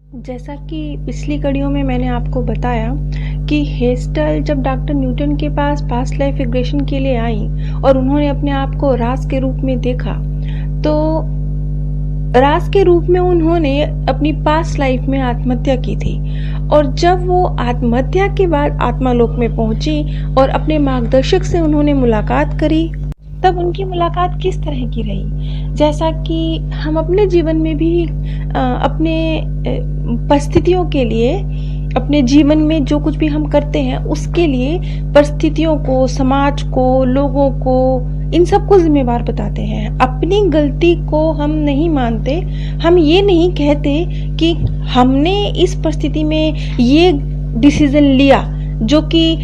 जैसा कि पिछली कड़ियों में मैंने आपको बताया कि हेस्टल जब डॉक्टर न्यूटन के पास पास्ट लाइफ रिग्रेशन के लिए आई और उन्होंने अपने आप को रास के रूप में देखा, तो रास के रूप में उन्होंने अपनी पास्ट लाइफ में आत्महत्या की थी। और जब वो आत्महत्या के बाद आत्मालोक में पहुंची और अपने मार्गदर्शक से उन्होंने मुलाकात करी, तब उनकी मुलाकात किस तरह की रही। जैसा कि हम अपने जीवन में भी अपने परिस्थितियों के लिए, अपने जीवन में जो कुछ भी हम करते हैं उसके लिए परिस्थितियों को, समाज को, लोगों को, इन सबको जिम्मेवार बताते हैं। अपनी गलती को हम नहीं मानते। हम ये नहीं कहते कि हमने इस परिस्थिति में ये डिसीजन लिया जो कि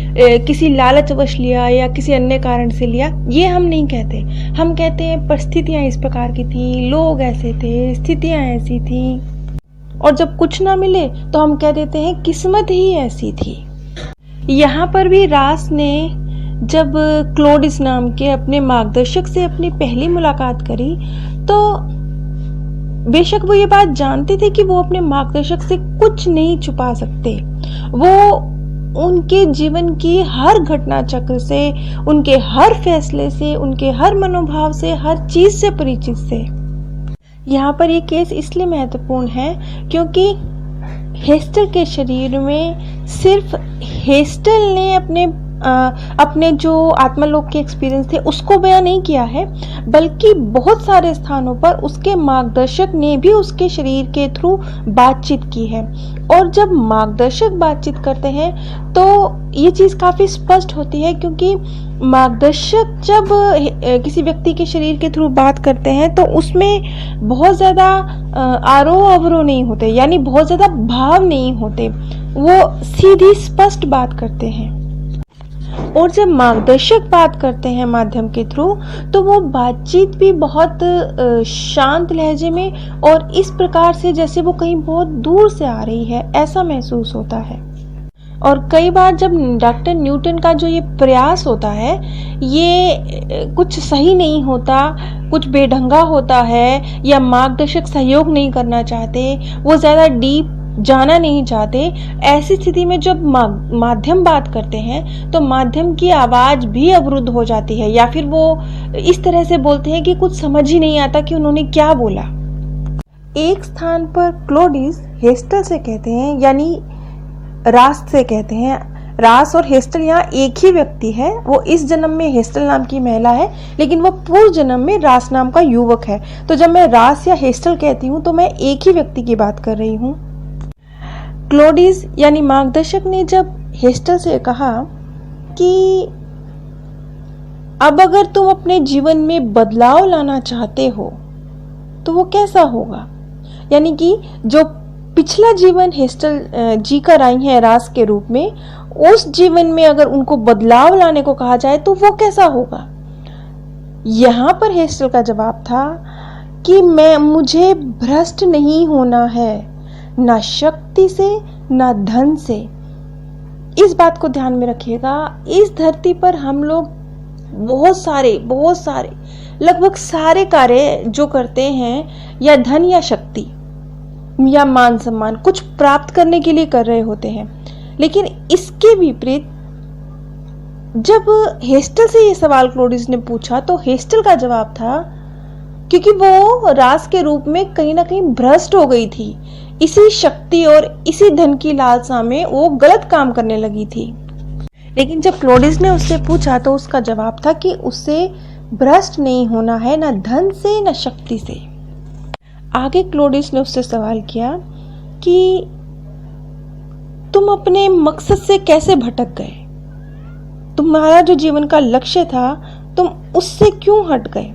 किसी लालचवश लिया या किसी अन्य कारण से लिया, ये हम नहीं कहते। हम कहते हैं परिस्थितियां इस प्रकार की थी, लोग ऐसे थे, स्थितियां ऐसी थी, और जब कुछ ना मिले तो हम कह देते हैं किस्मत ही ऐसी थी। यहाँ पर भी रास ने जब क्लोडिस नाम के अपने मार्गदर्शक से अपनी पहली मुलाकात करी, तो बेशक वो ये बात जानते थे कि वो अपने मार्गदर्शक से कुछ नहीं छुपा सकते। वो उनके जीवन की हर घटना चक्र से, उनके हर फैसले से, उनके हर मनोभाव से, हर चीज से परिचित थे। यहाँ पर ये केस इसलिए महत्वपूर्ण है क्योंकि हेस्टल के शरीर में सिर्फ हेस्टल ने अपने जो आत्मालोक के एक्सपीरियंस थे उसको बयां नहीं किया है, बल्कि बहुत सारे स्थानों पर उसके मार्गदर्शक ने भी उसके शरीर के थ्रू बातचीत की है। और जब मार्गदर्शक बातचीत करते हैं तो ये चीज़ काफ़ी स्पष्ट होती है, क्योंकि मार्गदर्शक जब किसी व्यक्ति के शरीर के थ्रू बात करते हैं तो उसमें बहुत ज़्यादा आरोह अवरोह नहीं होते, यानी बहुत ज़्यादा भाव नहीं होते। वो सीधी स्पष्ट बात करते हैं। और जब मार्गदर्शक बात करते हैं माध्यम के थ्रू, तो वो बातचीत भी बहुत शांत लहजे में और इस प्रकार से जैसे वो कहीं बहुत दूर से आ रही है, ऐसा महसूस होता है। और कई बार जब डॉक्टर न्यूटन का जो ये प्रयास होता है, ये कुछ सही नहीं होता, कुछ बेढंगा होता है, या मार्गदर्शक सहयोग नहीं करना चाहते, वो ज़्यादा डीप जाना नहीं चाहते, ऐसी स्थिति में जब माध्यम बात करते हैं तो माध्यम की आवाज भी अवरुद्ध हो जाती है, या फिर वो इस तरह से बोलते हैं कि कुछ समझ ही नहीं आता कि उन्होंने क्या बोला। एक स्थान पर क्लोडिस हेस्टल से कहते हैं, यानी रास से कहते हैं। रास और हेस्टल यहाँ एक ही व्यक्ति है। वो इस जन्म में हेस्टल नाम की महिला है, लेकिन वो पूर्व जन्म में रास नाम का युवक है। तो जब मैं रास या हेस्टल कहती हूँ तो मैं एक ही व्यक्ति की बात कर रही हूँ। क्लोडिस यानी मार्गदर्शक ने जब हेस्टल से कहा कि अब अगर तुम अपने जीवन में बदलाव लाना चाहते हो तो वो कैसा होगा, यानी कि जो पिछला जीवन हेस्टल जी कर आई हैं रास के रूप में, उस जीवन में अगर उनको बदलाव लाने को कहा जाए तो वो कैसा होगा। यहाँ पर हेस्टल का जवाब था कि मुझे भ्रष्ट नहीं होना है, ना शक्ति से ना धन से। इस बात को ध्यान में रखिएगा, इस धरती पर हम लोग बहुत सारे लगभग सारे कार्य जो करते हैं, या धन या शक्ति या मान सम्मान, कुछ प्राप्त करने के लिए कर रहे होते हैं। लेकिन इसके विपरीत जब हेस्टल से ये सवाल क्लोडिस ने पूछा तो हेस्टल का जवाब था क्योंकि वो रास के रूप में कहीं ना कहीं भ्रष्ट हो गई थी, इसी शक्ति और इसी धन की लालसा में वो गलत काम करने लगी थी। लेकिन जब क्लोडिस ने उससे पूछा तो उसका जवाब था कि उससे भ्रष्ट नहीं होना है, ना धन से ना शक्ति से। आगे क्लोडिस ने उससे सवाल किया कि तुम अपने मकसद से कैसे भटक गए, तुम्हारा जो जीवन का लक्ष्य था तुम उससे क्यों हट गए।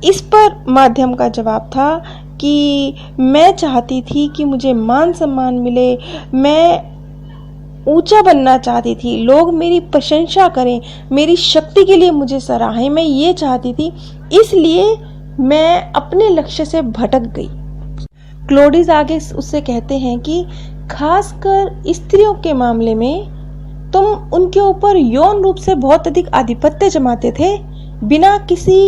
इस पर माध्यम का जवाब था कि मैं चाहती थी कि मुझे मान सम्मान मिले, मैं ऊंचा बनना चाहती थी, लोग मेरी प्रशंसा करें, मेरी शक्ति के लिए मुझे सराहें, मैं ये चाहती थी, इसलिए मैं अपने लक्ष्य से भटक गई। क्लोडिस आगे उससे कहते हैं कि खासकर स्त्रियों के मामले में तुम उनके ऊपर यौन रूप से बहुत अधिक आधिपत्य जमाते थे, बिना किसी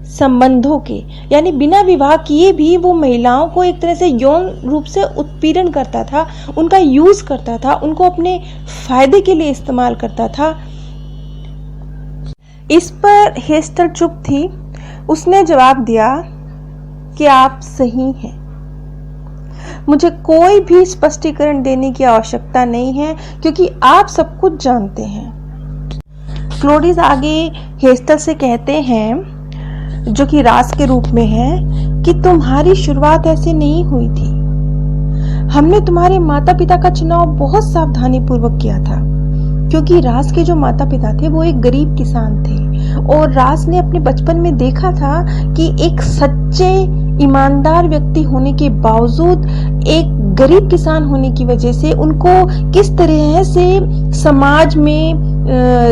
संबंधों के, यानी बिना विवाह किए भी वो महिलाओं को एक तरह से यौन रूप से उत्पीड़न करता था, उनका यूज करता था, उनको अपने फायदे के लिए इस्तेमाल करता था। इस पर हेस्टर चुप थी। उसने जवाब दिया कि आप सही हैं, मुझे कोई भी स्पष्टीकरण देने की आवश्यकता नहीं है क्योंकि आप सब कुछ जानते हैं। क्लोडिस आगे हेस्टर से कहते हैं, जो कि रास के रूप में है, कि तुम्हारी शुरुआत ऐसे नहीं हुई थी। हमने तुम्हारे माता पिता का चुनाव बहुत सावधानी पूर्वक किया था, क्योंकि रास के जो माता पिता थे वो एक गरीब किसान थे, और रास ने अपने बचपन में देखा था कि एक सच्चे ईमानदार व्यक्ति होने के बावजूद एक गरीब किसान होने की वजह से उनको किस तरह से समाज में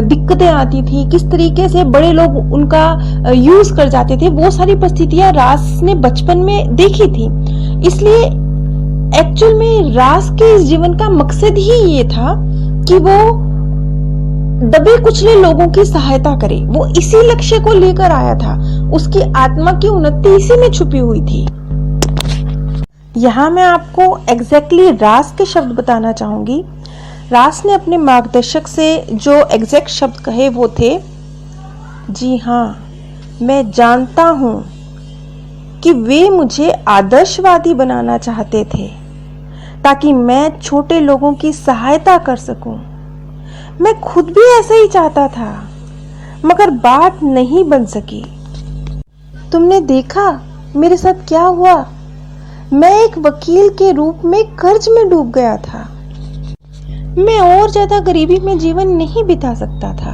दिक्कतें आती थी, किस तरीके से बड़े लोग उनका यूज कर जाते थे, वो सारी परिस्थितियां रास ने बचपन में देखी थी। इसलिए एक्चुअल में रास के इस जीवन का मकसद ही ये था कि वो दबे कुचले लोगों की सहायता करे। वो इसी लक्ष्य को लेकर आया था, उसकी आत्मा की उन्नति इसी में छुपी हुई थी। यहाँ मैं आपको एग्जैक्टली रास के शब्द बताना चाहूंगी। रास ने अपने मार्गदर्शक से जो एग्जैक्ट शब्द कहे वो थे, जी हाँ, मैं जानता हूं कि वे मुझे आदर्शवादी बनाना चाहते थे ताकि मैं छोटे लोगों की सहायता कर सकूं। मैं खुद भी ऐसा ही चाहता था, मगर बात नहीं बन सकी। तुमने देखा मेरे साथ क्या हुआ? मैं एक वकील के रूप में कर्ज में डूब गया था। मैं और ज्यादा गरीबी में जीवन नहीं बिता सकता था,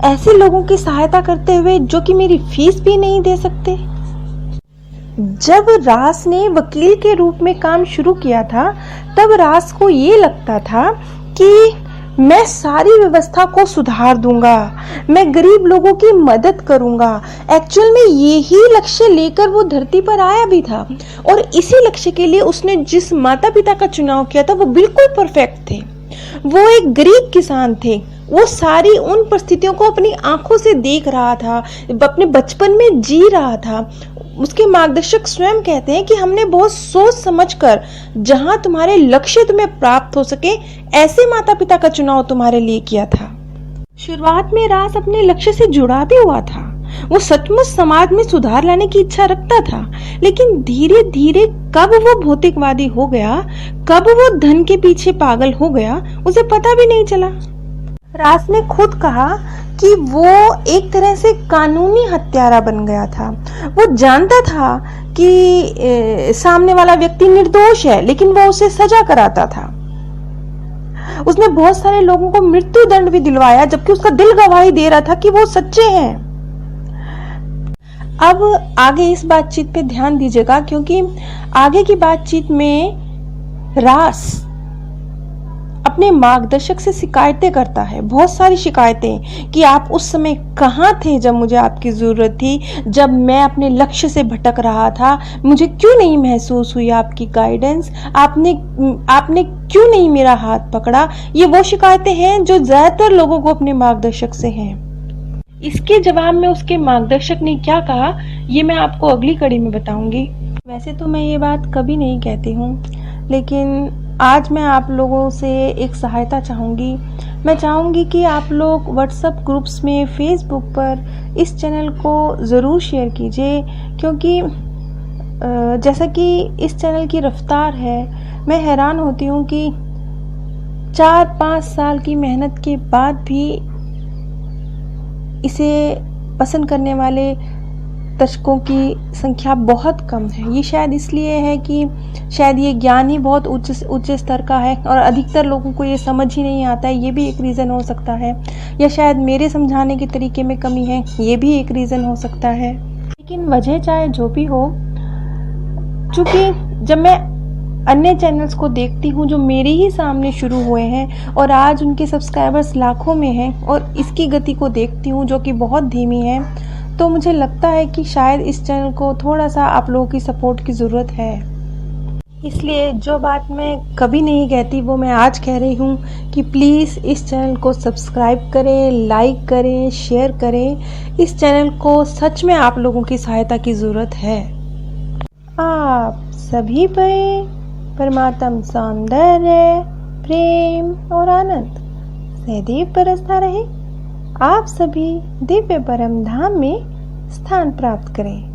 ऐसे लोगों की सहायता करते हुए जो कि मेरी फीस भी नहीं दे सकते। जब रास ने वकील के रूप में काम शुरू किया था, तब रास को ये लगता था कि मैं सारी व्यवस्था को सुधार दूंगा, मैं गरीब लोगों की मदद करूंगा। एक्चुअल में यही लक्ष्य लेकर वो धरती पर आया भी था, और इसी लक्ष्य के लिए उसने जिस माता पिता का चुनाव किया था वो बिल्कुल परफेक्ट थे। वो एक गरीब किसान थे, वो सारी उन परिस्थितियों को अपनी आंखों से देख रहा था, अपने बचपन में जी रहा था। उसके मार्गदर्शक स्वयं कहते हैं कि हमने बहुत सोच समझकर जहां तुम्हारे लक्ष्य तुम्हें प्राप्त हो सके, ऐसे माता पिता का चुनाव तुम्हारे लिए किया था। शुरुआत में रास अपने लक्ष्य से जुड़ा भी हुआ था। वो सचमुच समाज में सुधार लाने की इच्छा रखता था, लेकिन धीरे धीरे कब वो भौतिकवादी हो गया, कब वो धन के पीछे पागल हो गया, उसे पता भी नहीं चला। रास ने खुद कहा कि वो एक तरह से कानूनी हत्यारा बन गया था। वो जानता था कि सामने वाला व्यक्ति निर्दोष है, लेकिन वो उसे सजा कराता था। उसने बहुत सारे लोगों को मृत्यु दंड भी दिलवाया, जबकि उसका दिल गवाही दे रहा था कि वो सच्चे हैं। अब आगे इस बातचीत पे ध्यान दीजिएगा, क्योंकि आगे की बातचीत में रास अपने मार्गदर्शक से शिकायतें करता है, बहुत सारी शिकायतें, कि आप उस समय कहाँ थे जब मुझे आपकी जरूरत थी, जब मैं अपने लक्ष्य से भटक रहा था, मुझे क्यों नहीं महसूस हुई आपकी गाइडेंस, आपने क्यों नहीं मेरा हाथ पकड़ा। ये वो शिकायतें हैं जो ज्यादातर लोगों को अपने मार्गदर्शक से हैं। इसके जवाब में उसके मार्गदर्शक ने क्या कहा, ये मैं आपको अगली कड़ी में बताऊंगी। वैसे तो मैं ये बात कभी नहीं कहती हूँ, लेकिन आज मैं आप लोगों से एक सहायता चाहूँगी। मैं चाहूँगी कि आप लोग व्हाट्सएप ग्रुप्स में, फेसबुक पर इस चैनल को ज़रूर शेयर कीजिए, क्योंकि जैसा कि इस चैनल की रफ्तार है, मैं हैरान होती हूँ कि 4-5 साल की मेहनत के बाद भी इसे पसंद करने वाले दर्शकों की संख्या बहुत कम है। ये शायद इसलिए है कि शायद ये ज्ञान ही बहुत उच्च स्तर का है और अधिकतर लोगों को ये समझ ही नहीं आता है, ये भी एक रीज़न हो सकता है। या शायद मेरे समझाने के तरीके में कमी है, ये भी एक रीज़न हो सकता है। लेकिन वजह चाहे जो भी हो, चूँकि जब मैं अन्य चैनल्स को देखती हूँ जो मेरे ही सामने शुरू हुए हैं और आज उनके सब्सक्राइबर्स लाखों में हैं, और इसकी गति को देखती हूँ जो कि बहुत धीमी है, तो मुझे लगता है कि शायद इस चैनल को थोड़ा सा आप लोगों की सपोर्ट की ज़रूरत है। इसलिए जो बात मैं कभी नहीं कहती वो मैं आज कह रही हूँ कि प्लीज़ इस चैनल को सब्सक्राइब करें, लाइक करें, शेयर करें। इस चैनल को सच में आप लोगों की सहायता की ज़रूरत है। आप सभी पर परमात्म सौंदर्य, प्रेम और आनंद सदैव बरसता रहे। आप सभी दिव्य परम धाम में स्थान प्राप्त करें।